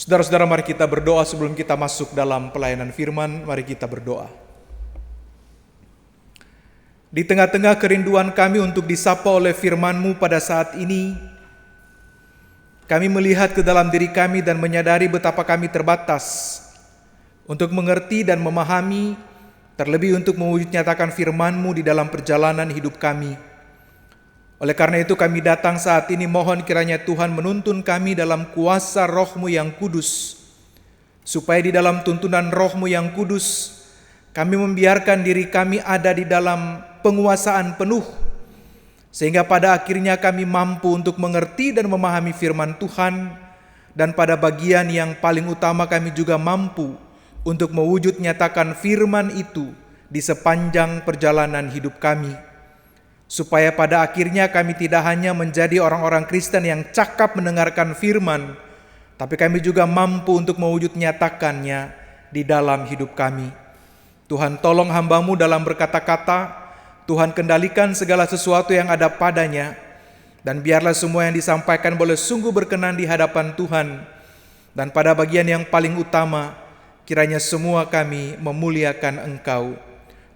Saudara-saudara, mari kita berdoa sebelum kita masuk dalam pelayanan firman. Mari kita berdoa. Di tengah-tengah kerinduan kami untuk disapa oleh firman-Mu pada saat ini, kami melihat ke dalam diri kami dan menyadari betapa kami terbatas untuk mengerti dan memahami, terlebih untuk mewujud nyatakan firman-Mu di dalam perjalanan hidup kami. Oleh karena itu kami datang saat ini, mohon kiranya Tuhan menuntun kami dalam kuasa Roh-Mu yang kudus, supaya di dalam tuntunan Roh-Mu yang kudus, kami membiarkan diri kami ada di dalam penguasaan penuh, sehingga pada akhirnya kami mampu untuk mengerti dan memahami firman Tuhan, dan pada bagian yang paling utama kami juga mampu untuk mewujud nyatakan firman itu di sepanjang perjalanan hidup kami. Supaya pada akhirnya kami tidak hanya menjadi orang-orang Kristen yang cakap mendengarkan firman, tapi kami juga mampu untuk mewujud nyatakannya di dalam hidup kami. Tuhan, tolong hamba-Mu dalam berkata-kata, Tuhan kendalikan segala sesuatu yang ada padanya, dan biarlah semua yang disampaikan boleh sungguh berkenan di hadapan Tuhan. Dan pada bagian yang paling utama, kiranya semua kami memuliakan Engkau.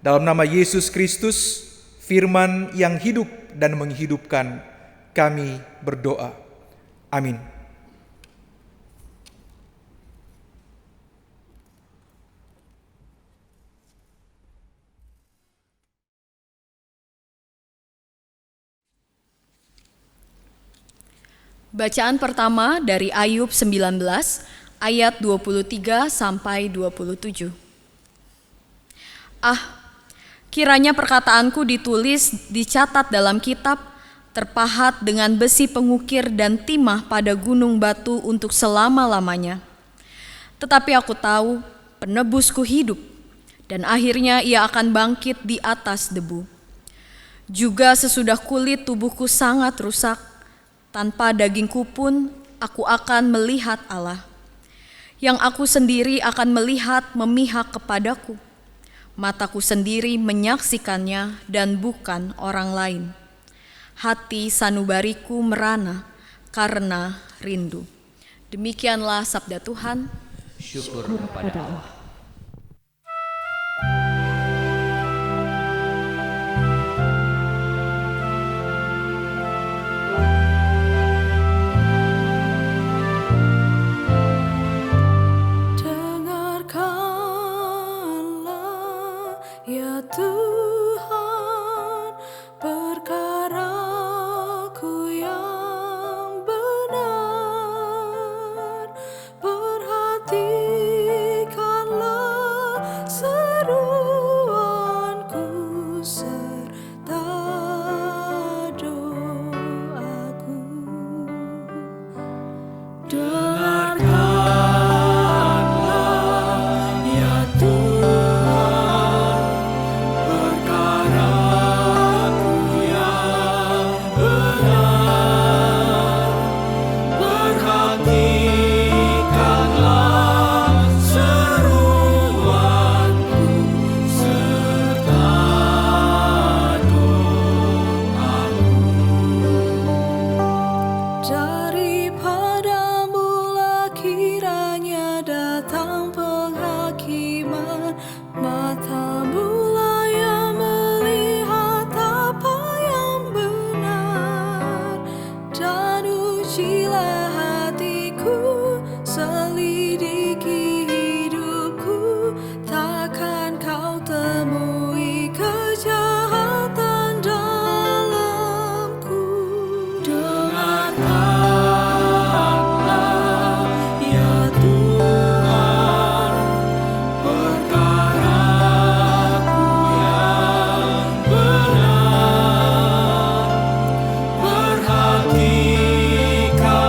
Dalam nama Yesus Kristus, firman yang hidup dan menghidupkan, kami berdoa. Amin. Bacaan pertama dari Ayub 19 ayat 23 sampai 27. Kiranya perkataanku ditulis, dicatat dalam kitab, terpahat dengan besi pengukir dan timah pada gunung batu untuk selama-lamanya. Tetapi aku tahu penebusku hidup, dan akhirnya ia akan bangkit di atas debu. Juga sesudah kulit tubuhku sangat rusak, tanpa dagingku pun aku akan melihat Allah. Yang aku sendiri akan melihat memihak kepadaku. Mataku sendiri menyaksikannya dan bukan orang lain. Hati sanubariku merana karena rindu. Demikianlah sabda Tuhan. Syukur kepada Allah. Tuhan, perkaraku yang benar, perhatikanlah seruanku serta doaku. Daripadamu-lah kiranya datang penghakiman, matamu-lah yang melihat apa yang benar, dan ujilah hatiku, selidiki hidupku, takkan kau temui kejahatan dalamku. Perhatikan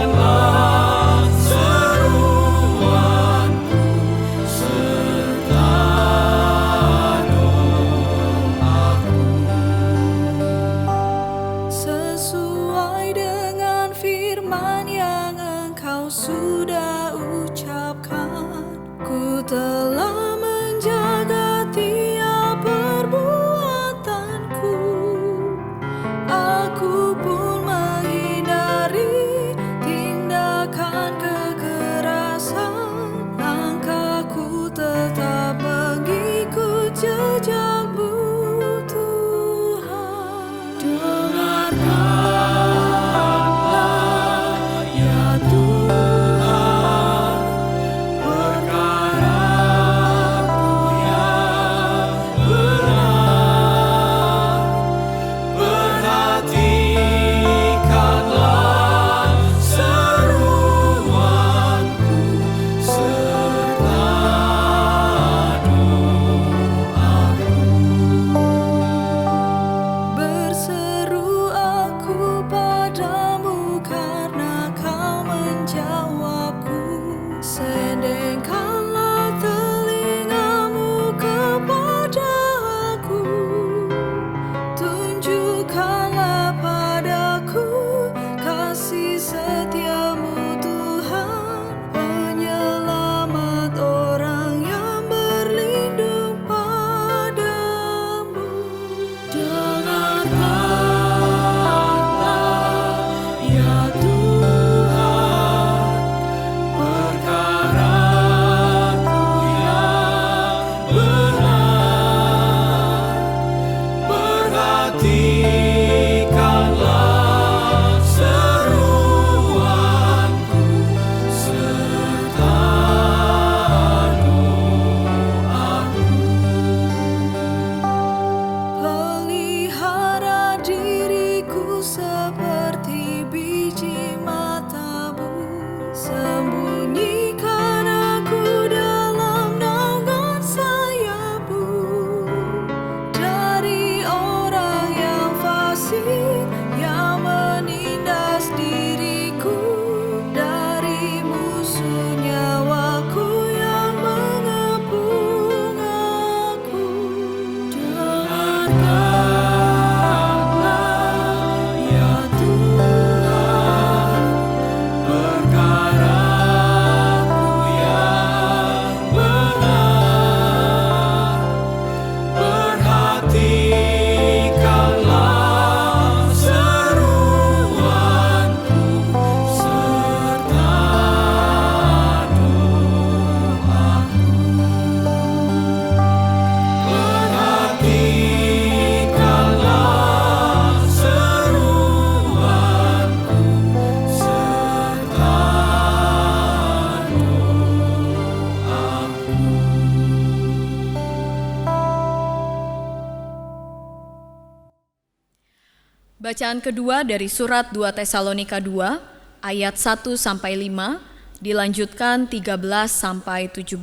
Bacaan kedua dari surat 2 Tesalonika 2 ayat 1 sampai 5 dilanjutkan 13 sampai 17.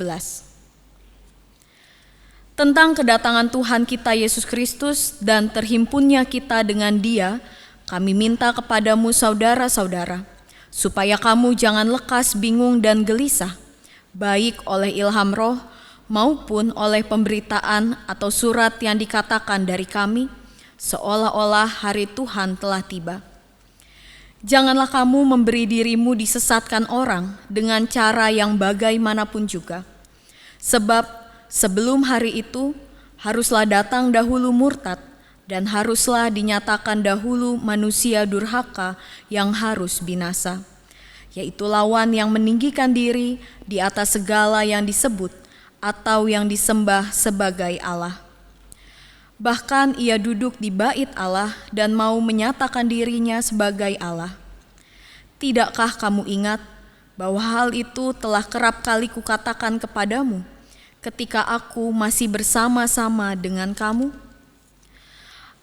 Tentang kedatangan Tuhan kita Yesus Kristus dan terhimpunnya kita dengan Dia, kami minta kepadamu saudara-saudara, supaya kamu jangan lekas bingung dan gelisah, baik oleh ilham roh maupun oleh pemberitaan atau surat yang dikatakan dari kami, seolah-olah hari Tuhan telah tiba. Janganlah kamu memberi dirimu disesatkan orang dengan cara yang bagaimanapun juga. Sebab sebelum hari itu haruslah datang dahulu murtad dan haruslah dinyatakan dahulu manusia durhaka yang harus binasa, yaitu lawan yang meninggikan diri di atas segala yang disebut atau yang disembah sebagai Allah. Bahkan ia duduk di bait Allah dan mau menyatakan dirinya sebagai Allah. Tidakkah kamu ingat bahwa hal itu telah kerap kali kukatakan kepadamu ketika aku masih bersama-sama dengan kamu?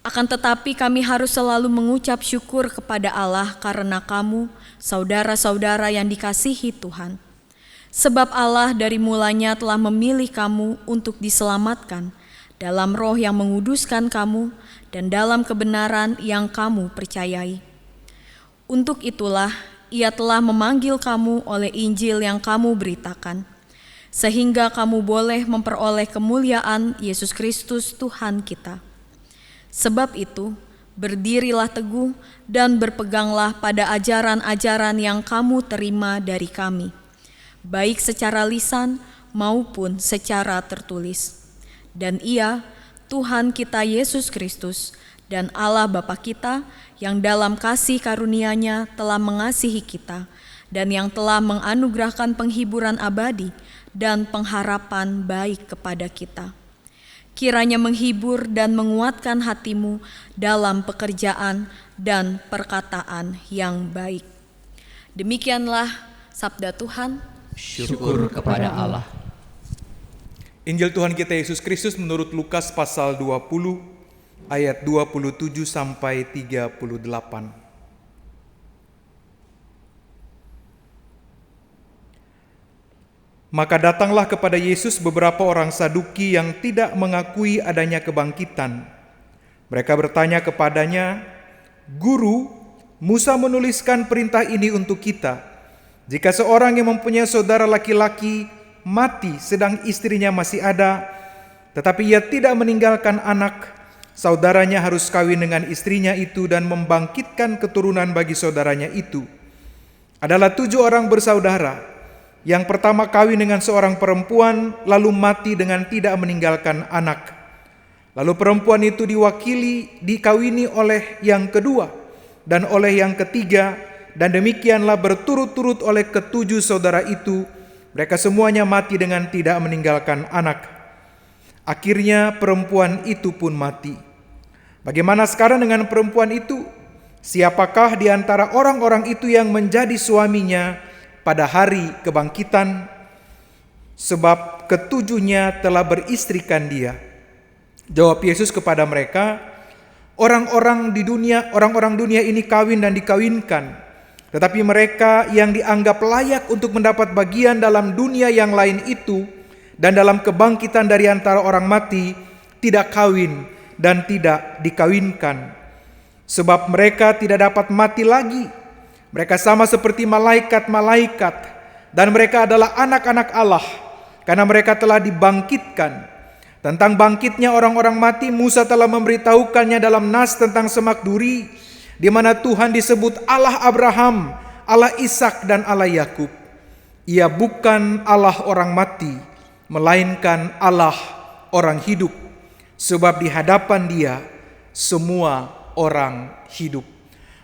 Akan tetapi kami harus selalu mengucap syukur kepada Allah karena kamu, saudara-saudara yang dikasihi Tuhan. Sebab Allah dari mulanya telah memilih kamu untuk diselamatkan dalam roh yang menguduskan kamu dan dalam kebenaran yang kamu percayai. Untuk itulah Ia telah memanggil kamu oleh Injil yang kamu beritakan, sehingga kamu boleh memperoleh kemuliaan Yesus Kristus Tuhan kita. Sebab itu, berdirilah teguh dan berpeganglah pada ajaran-ajaran yang kamu terima dari kami, baik secara lisan maupun secara tertulis. Dan Ia, Tuhan kita Yesus Kristus, dan Allah Bapa kita yang dalam kasih karunia-Nya telah mengasihi kita dan yang telah menganugerahkan penghiburan abadi dan pengharapan baik kepada kita. Kiranya menghibur dan menguatkan hatimu dalam pekerjaan dan perkataan yang baik. Demikianlah sabda Tuhan. Syukur kepada Allah. Injil Tuhan kita Yesus Kristus menurut Lukas pasal 20 ayat 27 sampai 38. Maka datanglah kepada Yesus beberapa orang Saduki yang tidak mengakui adanya kebangkitan. Mereka bertanya kepadanya, "Guru, Musa menuliskan perintah ini untuk kita. Jika seorang yang mempunyai saudara laki-laki mati sedang istrinya masih ada, tetapi ia tidak meninggalkan anak, saudaranya harus kawin dengan istrinya itu dan membangkitkan keturunan bagi saudaranya itu. Adalah 7 orang bersaudara. Yang pertama kawin dengan seorang perempuan, lalu mati dengan tidak meninggalkan anak. Lalu perempuan itu dikawini oleh yang kedua dan oleh yang ketiga, dan demikianlah berturut-turut oleh ke-7 saudara itu. Mereka semuanya mati dengan tidak meninggalkan anak. Akhirnya perempuan itu pun mati. Bagaimana sekarang dengan perempuan itu? Siapakah di antara orang-orang itu yang menjadi suaminya pada hari kebangkitan? Sebab ke-7-nya telah beristrikan dia." Jawab Yesus kepada mereka, orang-orang dunia ini kawin dan dikawinkan. Tetapi mereka yang dianggap layak untuk mendapat bagian dalam dunia yang lain itu dan dalam kebangkitan dari antara orang mati tidak kawin dan tidak dikawinkan. Sebab mereka tidak dapat mati lagi. Mereka sama seperti malaikat-malaikat dan mereka adalah anak-anak Allah karena mereka telah dibangkitkan. Tentang bangkitnya orang-orang mati, Musa telah memberitahukannya dalam nas tentang semak duri, di mana Tuhan disebut Allah Abraham, Allah Ishak dan Allah Yakub. Ia bukan Allah orang mati, melainkan Allah orang hidup, sebab di hadapan Dia semua orang hidup.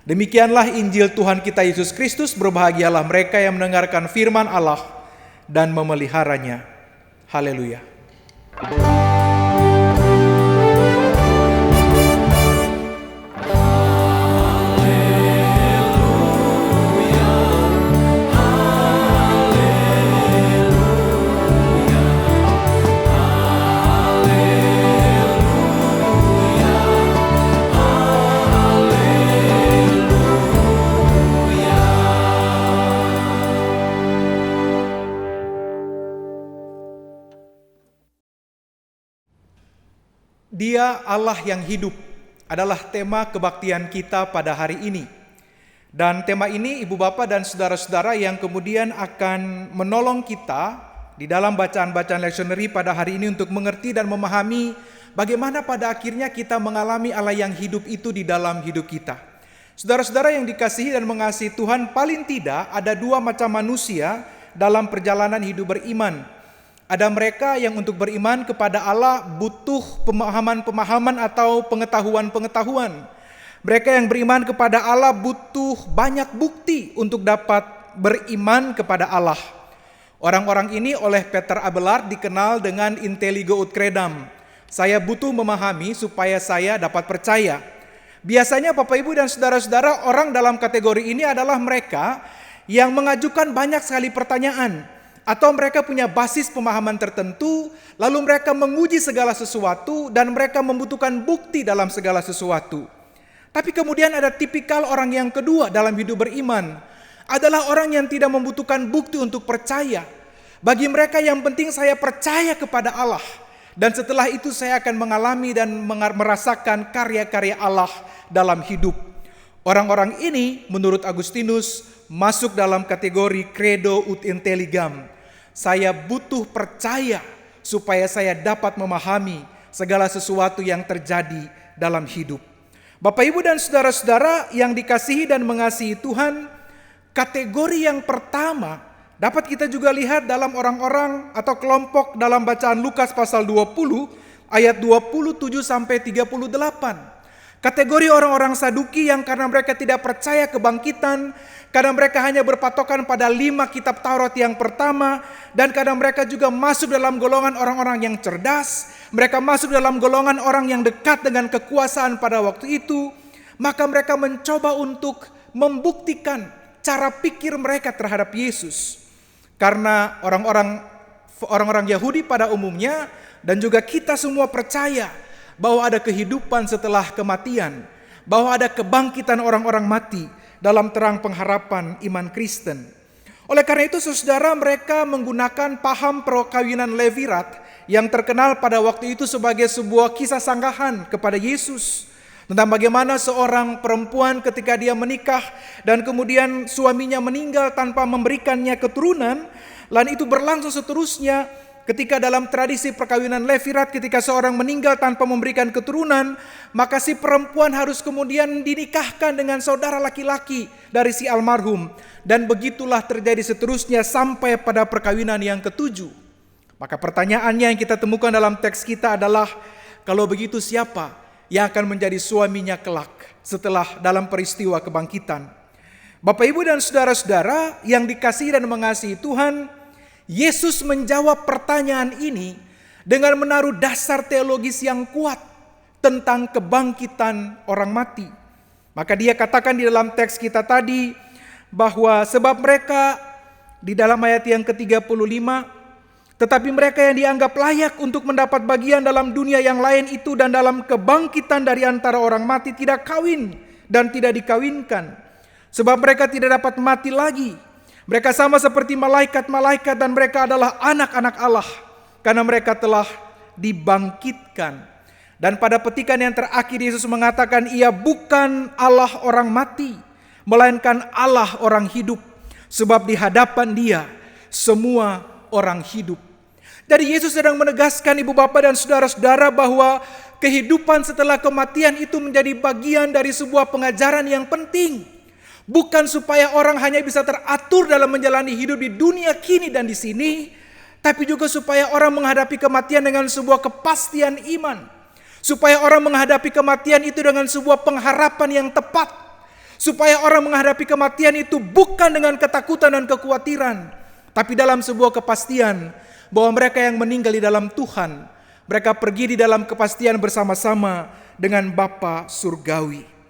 Demikianlah Injil Tuhan kita Yesus Kristus. Berbahagialah mereka yang mendengarkan firman Allah dan memeliharanya. Haleluya. Dia Allah yang hidup adalah tema kebaktian kita pada hari ini. Dan tema ini Ibu Bapak dan saudara-saudara yang kemudian akan menolong kita di dalam bacaan-bacaan leksioneri pada hari ini untuk mengerti dan memahami bagaimana pada akhirnya kita mengalami Allah yang hidup itu di dalam hidup kita. Saudara-saudara yang dikasihi dan mengasihi Tuhan, paling tidak ada dua macam manusia dalam perjalanan hidup beriman. Ada mereka yang untuk beriman kepada Allah butuh pemahaman-pemahaman atau pengetahuan-pengetahuan. Mereka yang beriman kepada Allah butuh banyak bukti untuk dapat beriman kepada Allah. Orang-orang ini oleh Peter Abelard dikenal dengan intelligo ut credam. Saya butuh memahami supaya saya dapat percaya. Biasanya Bapak Ibu dan saudara-saudara, orang dalam kategori ini adalah mereka yang mengajukan banyak sekali pertanyaan, atau mereka punya basis pemahaman tertentu, lalu mereka menguji segala sesuatu dan mereka membutuhkan bukti dalam segala sesuatu. Tapi kemudian ada tipikal orang yang kedua dalam hidup beriman, adalah orang yang tidak membutuhkan bukti untuk percaya. Bagi mereka yang penting saya percaya kepada Allah, dan setelah itu saya akan mengalami dan merasakan karya-karya Allah dalam hidup. Orang-orang ini menurut Agustinus masuk dalam kategori credo ut intelligam. Saya butuh percaya supaya saya dapat memahami segala sesuatu yang terjadi dalam hidup. Bapak Ibu dan saudara-saudara yang dikasihi dan mengasihi Tuhan, kategori yang pertama dapat kita juga lihat dalam orang-orang atau kelompok dalam bacaan Lukas pasal 20 ayat 27 sampai 38. Kategori orang-orang Saduki yang karena mereka tidak percaya kebangkitan, karena mereka hanya berpatokan pada 5 kitab Taurat yang pertama, dan karena mereka juga masuk dalam golongan orang-orang yang cerdas, mereka masuk dalam golongan orang yang dekat dengan kekuasaan pada waktu itu, maka mereka mencoba untuk membuktikan cara pikir mereka terhadap Yesus. Karena orang-orang Yahudi pada umumnya dan juga kita semua percaya bahwa ada kehidupan setelah kematian, bahwa ada kebangkitan orang-orang mati dalam terang pengharapan iman Kristen. Oleh karena itu saudara, mereka menggunakan paham perkawinan Levirat yang terkenal pada waktu itu sebagai sebuah kisah sanggahan kepada Yesus. Tentang bagaimana seorang perempuan ketika dia menikah dan kemudian suaminya meninggal tanpa memberikannya keturunan, dan itu berlangsung seterusnya. Ketika dalam tradisi perkawinan Levirat, ketika seorang meninggal tanpa memberikan keturunan, maka si perempuan harus kemudian dinikahkan dengan saudara laki-laki dari si almarhum. Dan begitulah terjadi seterusnya sampai pada perkawinan yang ketujuh. Maka pertanyaannya yang kita temukan dalam teks kita adalah, kalau begitu siapa yang akan menjadi suaminya kelak setelah dalam peristiwa kebangkitan? Bapak Ibu dan saudara-saudara yang dikasihi dan mengasihi Tuhan, Yesus menjawab pertanyaan ini dengan menaruh dasar teologis yang kuat tentang kebangkitan orang mati. Maka dia katakan di dalam teks kita tadi bahwa sebab mereka di dalam ayat yang ke-35, tetapi mereka yang dianggap layak untuk mendapat bagian dalam dunia yang lain itu dan dalam kebangkitan dari antara orang mati tidak kawin dan tidak dikawinkan. Sebab mereka tidak dapat mati lagi. Mereka sama seperti malaikat-malaikat dan mereka adalah anak-anak Allah karena mereka telah dibangkitkan. Dan pada petikan yang terakhir Yesus mengatakan ia bukan Allah orang mati, melainkan Allah orang hidup. Sebab di hadapan dia semua orang hidup. Jadi Yesus sedang menegaskan Ibu Bapak dan saudara-saudara bahwa kehidupan setelah kematian itu menjadi bagian dari sebuah pengajaran yang penting. Bukan supaya orang hanya bisa teratur dalam menjalani hidup di dunia kini dan di sini, tapi juga supaya orang menghadapi kematian dengan sebuah kepastian iman. Supaya orang menghadapi kematian itu dengan sebuah pengharapan yang tepat. Supaya orang menghadapi kematian itu bukan dengan ketakutan dan kekhawatiran, tapi dalam sebuah kepastian bahwa mereka yang meninggal di dalam Tuhan, mereka pergi di dalam kepastian bersama-sama dengan Bapa surgawi.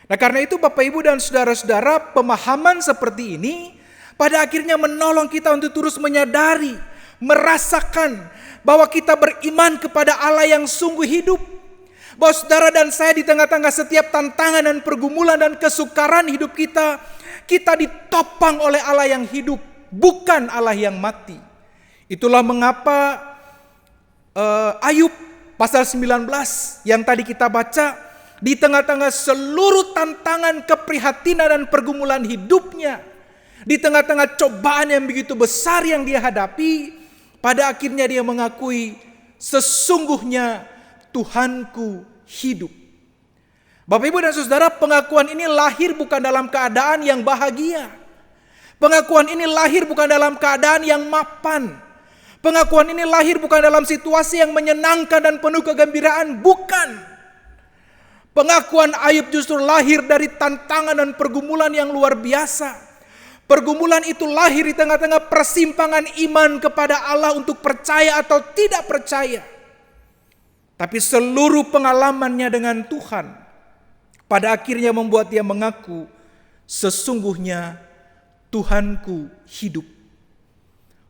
Nah karena itu Bapak Ibu dan saudara-saudara, pemahaman seperti ini pada akhirnya menolong kita untuk terus menyadari, merasakan bahwa kita beriman kepada Allah yang sungguh hidup. Bahwa saudara dan saya di tengah-tengah setiap tantangan dan pergumulan dan kesukaran hidup kita, kita ditopang oleh Allah yang hidup, bukan Allah yang mati. Itulah mengapa Ayub pasal 19 yang tadi kita baca, di tengah-tengah seluruh tantangan, keprihatinan dan pergumulan hidupnya, di tengah-tengah cobaan yang begitu besar yang dia hadapi, pada akhirnya dia mengakui, sesungguhnya Tuhanku hidup. Bapak, Ibu, dan Saudara, pengakuan ini lahir bukan dalam keadaan yang bahagia. Pengakuan ini lahir bukan dalam keadaan yang mapan. Pengakuan ini lahir bukan dalam situasi yang menyenangkan dan penuh kegembiraan, bukan. Pengakuan Ayub justru lahir dari tantangan dan pergumulan yang luar biasa. Pergumulan itu lahir di tengah-tengah persimpangan iman kepada Allah untuk percaya atau tidak percaya. Tapi seluruh pengalamannya dengan Tuhan pada akhirnya membuat dia mengaku, sesungguhnya Tuhanku hidup.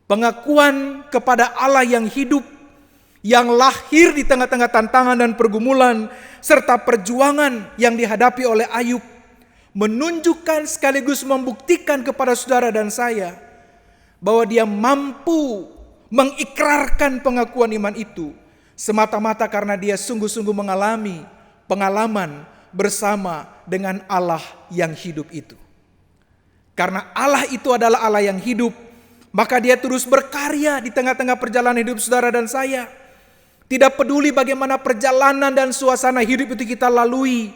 Pengakuan kepada Allah yang hidup, yang lahir di tengah-tengah tantangan dan pergumulan serta perjuangan yang dihadapi oleh Ayub, menunjukkan sekaligus membuktikan kepada saudara dan saya bahwa dia mampu mengikrarkan pengakuan iman itu semata-mata karena dia sungguh-sungguh mengalami pengalaman bersama dengan Allah yang hidup itu. Karena Allah itu adalah Allah yang hidup, maka dia terus berkarya di tengah-tengah perjalanan hidup saudara dan saya. Tidak peduli bagaimana perjalanan dan suasana hidup itu kita lalui,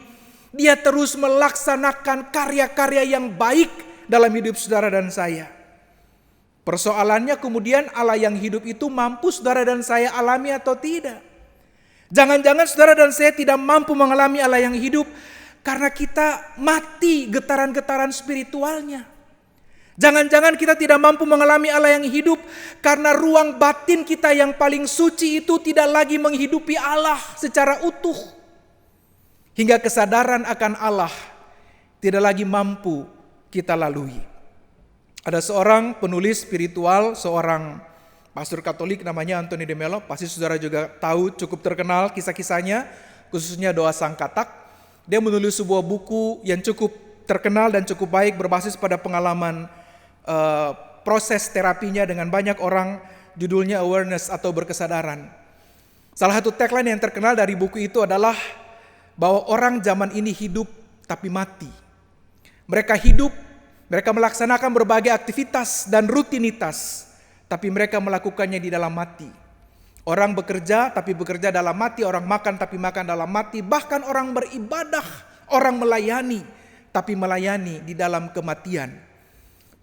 dia terus melaksanakan karya-karya yang baik dalam hidup saudara dan saya. Persoalannya kemudian Allah yang hidup itu mampu saudara dan saya alami atau tidak. Jangan-jangan saudara dan saya tidak mampu mengalami Allah yang hidup karena kita mati getaran-getaran spiritualnya. Jangan-jangan kita tidak mampu mengalami Allah yang hidup karena ruang batin kita yang paling suci itu tidak lagi menghidupi Allah secara utuh. Hingga kesadaran akan Allah tidak lagi mampu kita lalui. Ada seorang penulis spiritual, seorang pastor Katolik namanya Anthony de Mello, pasti saudara juga tahu, cukup terkenal kisah-kisahnya, khususnya Doa Sang Katak. Dia menulis sebuah buku yang cukup terkenal dan cukup baik berbasis pada pengalaman proses terapinya dengan banyak orang, judulnya Awareness atau Berkesadaran. Salah satu tagline yang terkenal dari buku itu adalah bahwa orang zaman ini hidup tapi mati. Mereka hidup, mereka melaksanakan berbagai aktivitas dan rutinitas, tapi mereka melakukannya di dalam mati. Orang bekerja tapi bekerja dalam mati, orang makan tapi makan dalam mati, bahkan orang beribadah, orang melayani tapi melayani di dalam kematian.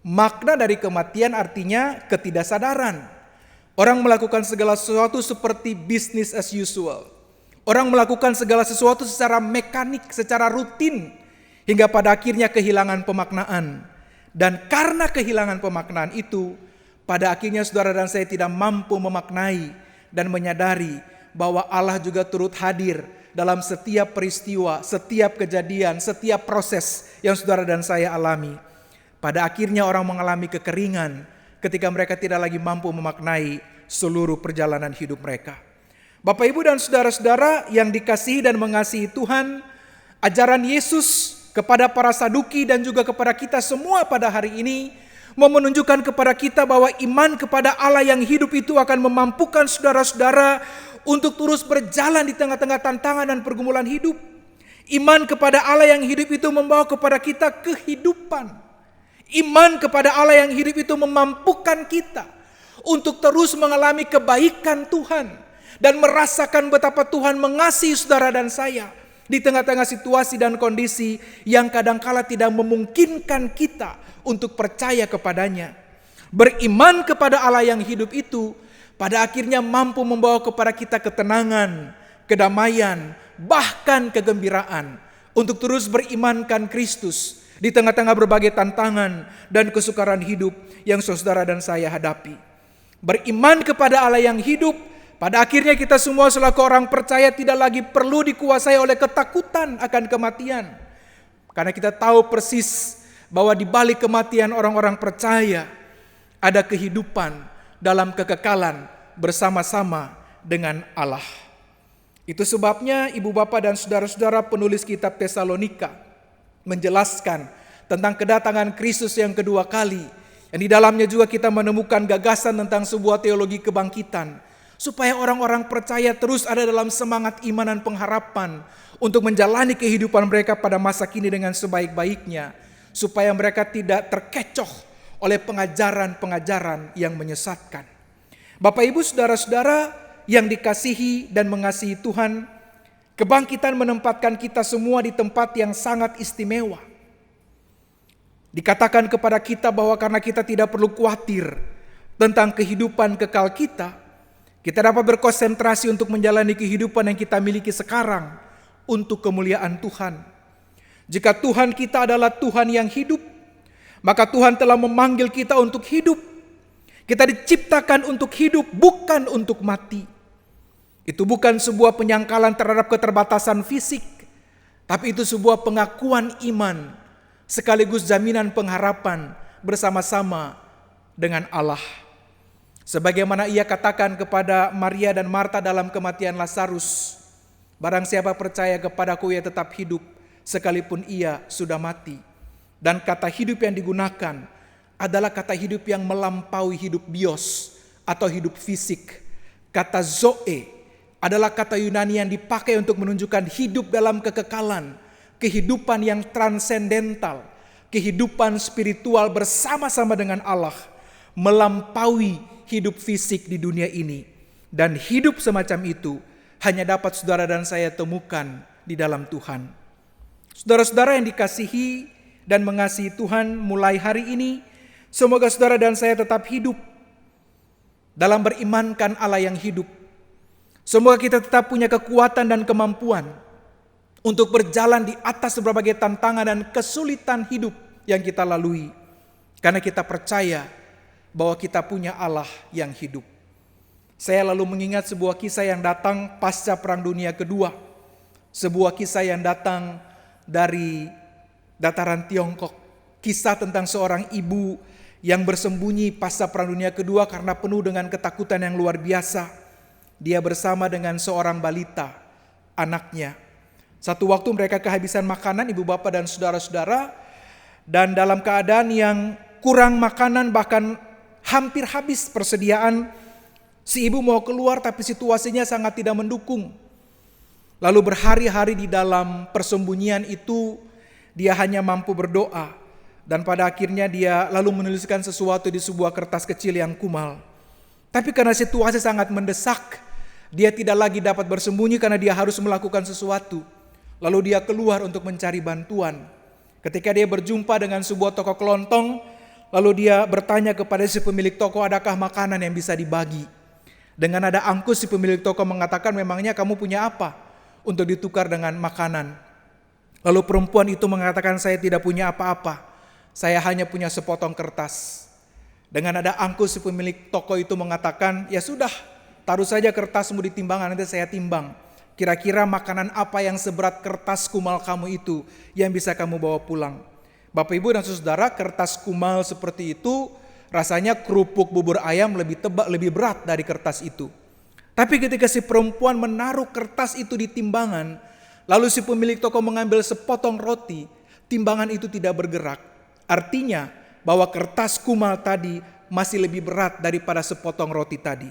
Makna dari kematian artinya ketidaksadaran. Orang melakukan segala sesuatu seperti business as usual. Orang melakukan segala sesuatu secara mekanik, secara rutin, hingga pada akhirnya kehilangan pemaknaan. Dan karena kehilangan pemaknaan itu, pada akhirnya saudara dan saya tidak mampu memaknai dan menyadari bahwa Allah juga turut hadir dalam setiap peristiwa, setiap kejadian, setiap proses yang saudara dan saya alami. Pada akhirnya orang mengalami kekeringan ketika mereka tidak lagi mampu memaknai seluruh perjalanan hidup mereka. Bapak, Ibu, dan saudara-saudara yang dikasihi dan mengasihi Tuhan, ajaran Yesus kepada para Saduki dan juga kepada kita semua pada hari ini mau menunjukkan kepada kita bahwa iman kepada Allah yang hidup itu akan memampukan saudara-saudara untuk terus berjalan di tengah-tengah tantangan dan pergumulan hidup. Iman kepada Allah yang hidup itu membawa kepada kita kehidupan. Iman kepada Allah yang hidup itu memampukan kita untuk terus mengalami kebaikan Tuhan dan merasakan betapa Tuhan mengasihi saudara dan saya di tengah-tengah situasi dan kondisi yang kadangkala tidak memungkinkan kita untuk percaya kepadanya. Beriman kepada Allah yang hidup itu pada akhirnya mampu membawa kepada kita ketenangan, kedamaian, bahkan kegembiraan untuk terus berimankan Kristus di tengah-tengah berbagai tantangan dan kesukaran hidup yang saudara dan saya hadapi. Beriman kepada Allah yang hidup, pada akhirnya kita semua selaku orang percaya tidak lagi perlu dikuasai oleh ketakutan akan kematian. Karena kita tahu persis bahwa di balik kematian orang-orang percaya ada kehidupan dalam kekekalan bersama-sama dengan Allah. Itu sebabnya ibu bapak dan saudara-saudara penulis kitab Tesalonika menjelaskan tentang kedatangan Kristus yang kedua kali. Yang di dalamnya juga kita menemukan gagasan tentang sebuah teologi kebangkitan. supaya orang-orang percaya terus ada dalam semangat iman dan pengharapan untuk menjalani kehidupan mereka pada masa kini dengan sebaik-baiknya, supaya mereka tidak terkecoh oleh pengajaran-pengajaran yang menyesatkan. Bapak Ibu, saudara-saudara yang dikasihi dan mengasihi Tuhan, kebangkitan menempatkan kita semua di tempat yang sangat istimewa. Dikatakan kepada kita bahwa karena kita tidak perlu khawatir tentang kehidupan kekal kita dapat berkonsentrasi untuk menjalani kehidupan yang kita miliki sekarang untuk kemuliaan Tuhan. Jika Tuhan kita adalah Tuhan yang hidup, maka Tuhan telah memanggil kita untuk hidup. Kita diciptakan untuk hidup, bukan untuk mati. Itu bukan sebuah penyangkalan terhadap keterbatasan fisik, tapi itu sebuah pengakuan iman sekaligus jaminan pengharapan bersama-sama dengan Allah. Sebagaimana ia katakan kepada Maria dan Marta dalam kematian Lazarus, barang siapa percaya kepadaku ia tetap hidup sekalipun ia sudah mati. Dan kata hidup yang digunakan adalah kata hidup yang melampaui hidup bios atau hidup fisik. Kata zoe adalah kata Yunani yang dipakai untuk menunjukkan hidup dalam kekekalan, kehidupan yang transendental, kehidupan spiritual bersama-sama dengan Allah, melampaui hidup fisik di dunia ini. Dan hidup semacam itu hanya dapat saudara dan saya temukan di dalam Tuhan. Saudara-saudara yang dikasihi dan mengasihi Tuhan, mulai hari ini semoga saudara dan saya tetap hidup dalam berimankan Allah yang hidup. Semoga kita tetap punya kekuatan dan kemampuan untuk berjalan di atas berbagai tantangan dan kesulitan hidup yang kita lalui, karena kita percaya bahwa kita punya Allah yang hidup. Saya lalu mengingat sebuah kisah yang datang pasca Perang Dunia Kedua. Sebuah kisah yang datang dari dataran Tiongkok. Kisah tentang seorang ibu yang bersembunyi pasca Perang Dunia Kedua karena penuh dengan ketakutan yang luar biasa. Dia bersama dengan seorang balita, anaknya. Satu waktu mereka kehabisan makanan, ibu bapak dan saudara-saudara. Dan dalam keadaan yang kurang makanan, bahkan hampir habis persediaan, si ibu mau keluar tapi situasinya sangat tidak mendukung. Lalu berhari-hari di dalam persembunyian itu dia hanya mampu berdoa. Dan pada akhirnya dia lalu menuliskan sesuatu di sebuah kertas kecil yang kumal. Tapi karena situasi sangat mendesak, dia tidak lagi dapat bersembunyi karena dia harus melakukan sesuatu. Lalu dia keluar untuk mencari bantuan. Ketika dia berjumpa dengan sebuah toko kelontong, lalu dia bertanya kepada si pemilik toko, adakah makanan yang bisa dibagi? Dengan nada angkus si pemilik toko mengatakan, memangnya kamu punya apa untuk ditukar dengan makanan? Lalu perempuan itu mengatakan, saya tidak punya apa-apa, saya hanya punya sepotong kertas. Dengan nada angkus si pemilik toko itu mengatakan, ya sudah, taruh saja kertasmu di timbangan, nanti saya timbang. Kira-kira makanan apa yang seberat kertas kumal kamu itu yang bisa kamu bawa pulang? Bapak Ibu dan saudara, kertas kumal seperti itu rasanya kerupuk bubur ayam lebih berat dari kertas itu. Tapi ketika si perempuan menaruh kertas itu di timbangan, lalu si pemilik toko mengambil sepotong roti, timbangan itu tidak bergerak. Artinya bahwa kertas kumal tadi masih lebih berat daripada sepotong roti tadi.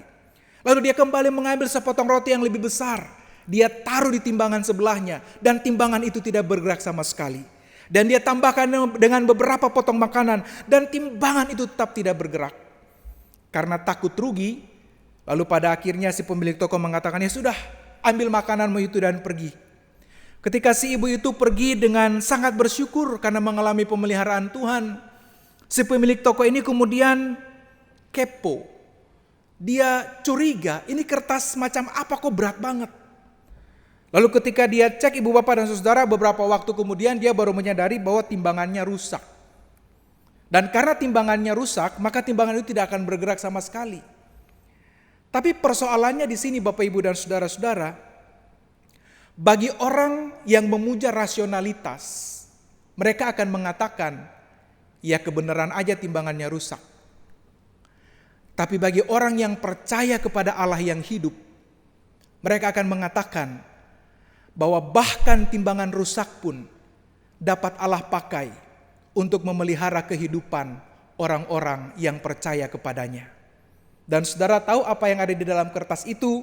Lalu dia kembali mengambil sepotong roti yang lebih besar. Dia taruh di timbangan sebelahnya dan timbangan itu tidak bergerak sama sekali. Dan dia tambahkan dengan beberapa potong makanan dan timbangan itu tetap tidak bergerak. Karena takut rugi, lalu pada akhirnya si pemilik toko mengatakan, ya sudah, ambil makananmu itu dan pergi. Ketika si ibu itu pergi dengan sangat bersyukur karena mengalami pemeliharaan Tuhan, si pemilik toko ini kemudian kepo. Dia curiga, ini kertas macam apa kok berat banget. Lalu ketika dia cek ibu bapak dan saudara, beberapa waktu kemudian dia baru menyadari bahwa timbangannya rusak. Dan karena timbangannya rusak, maka timbangan itu tidak akan bergerak sama sekali. Tapi persoalannya di sini Bapak Ibu dan saudara-saudara, bagi orang yang memuja rasionalitas, mereka akan mengatakan, ya kebenaran aja timbangannya rusak. Tapi bagi orang yang percaya kepada Allah yang hidup, mereka akan mengatakan bahwa bahkan timbangan rusak pun dapat Allah pakai untuk memelihara kehidupan orang-orang yang percaya kepadanya. Dan saudara tahu apa yang ada di dalam kertas itu?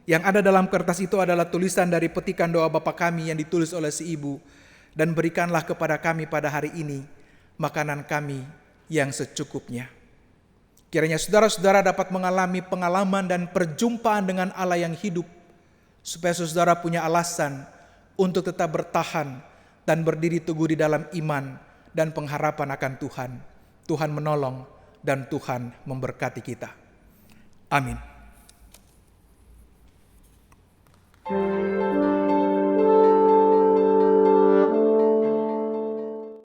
Yang ada dalam kertas itu adalah tulisan dari petikan doa Bapa kami yang ditulis oleh si ibu. Dan berikanlah kepada kami pada hari ini makanan kami yang secukupnya. Kiranya saudara-saudara dapat mengalami pengalaman dan perjumpaan dengan Allah yang hidup, supaya saudara punya alasan untuk tetap bertahan dan berdiri teguh di dalam iman dan pengharapan akan Tuhan. Tuhan menolong dan Tuhan memberkati kita. Amin.